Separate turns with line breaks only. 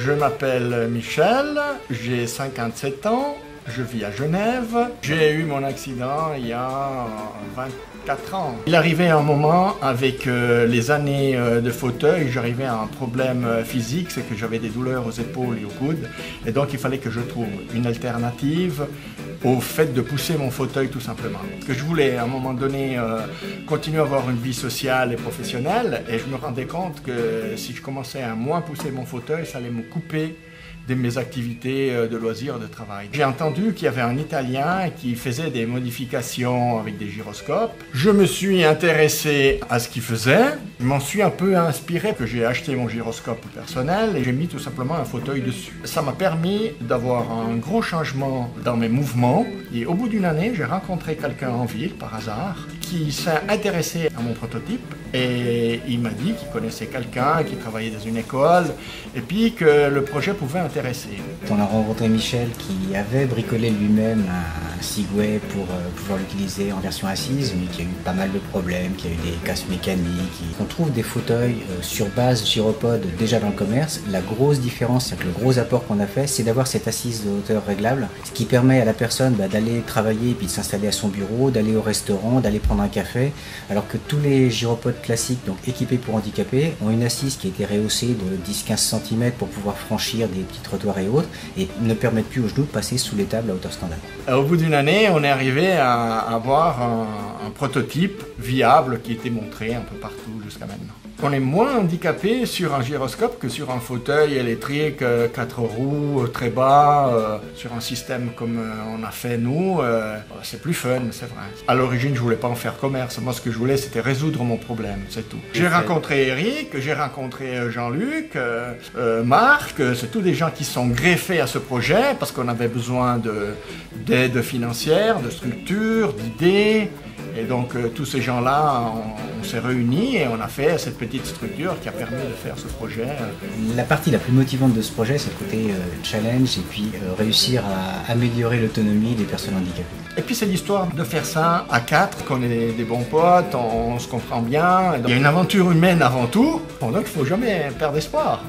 Je m'appelle Michel, j'ai 57 ans, je vis à Genève. J'ai eu mon accident il y a 24 ans. Il arrivait un moment avec les années de fauteuil, j'arrivais à un problème physique, c'est que j'avais des douleurs aux épaules et aux coudes. Et donc il fallait que je trouve une alternative au fait de pousser mon fauteuil tout simplement. Parce que je voulais à un moment donné continuer à avoir une vie sociale et professionnelle et je me rendais compte que si je commençais à moins pousser mon fauteuil, ça allait me couper de mes activités de loisirs, de travail. J'ai entendu qu'il y avait un Italien qui faisait des modifications avec des gyroscopes. Je me suis intéressé à ce qu'il faisait. Je m'en suis un peu inspiré, que j'ai acheté mon gyroscope personnel et j'ai mis tout simplement un fauteuil dessus. Ça m'a permis d'avoir un gros changement dans mes mouvements. Et au bout d'une année, j'ai rencontré quelqu'un en ville, par hasard, qui s'est intéressé à mon prototype. Et il m'a dit qu'il connaissait quelqu'un qui travaillait dans une école et puis que le projet pouvait intéresser.
On a rencontré Michel qui avait bricolé lui-même un Segway pour pouvoir l'utiliser en version assise, mais qui a eu pas mal de problèmes, qui a eu des casses mécaniques. On trouve des fauteuils sur base gyropode déjà dans le commerce. La grosse différence, c'est que le gros apport qu'on a fait, c'est d'avoir cette assise de hauteur réglable, ce qui permet à la personne d'aller travailler puis de s'installer à son bureau, d'aller au restaurant, d'aller prendre un café, alors que tous les gyropodes classiques, donc équipés pour handicapés, ont une assise qui a été rehaussée de 10-15 cm pour pouvoir franchir des petits trottoirs et autres, et ne permettent plus aux genoux de passer sous les tables à hauteur standard.
Au bout d'une année, on est arrivé à avoir un prototype viable qui était montré un peu partout jusqu'à maintenant. On est moins handicapé sur un gyroscope que sur un fauteuil électrique 4 roues très bas, sur un système comme on a fait nous. C'est plus fun, c'est vrai. À l'origine, je voulais pas en faire commerce. Moi, ce que je voulais, c'était résoudre mon problème, c'est tout. J'ai rencontré Eric, j'ai rencontré Jean-Luc, Marc. C'est tous des gens qui sont greffés à ce projet parce qu'on avait besoin d'aide financière, de structure, d'idées. Et donc tous ces gens-là, on s'est réunis et on a fait cette petite structure qui a permis de faire ce projet.
La partie la plus motivante de ce projet, c'est le côté challenge et puis réussir à améliorer l'autonomie des personnes handicapées.
Et puis c'est l'histoire de faire ça à 4, qu'on est des bons potes, on se comprend bien. Il y a une aventure humaine avant tout, donc il ne faut jamais perdre espoir.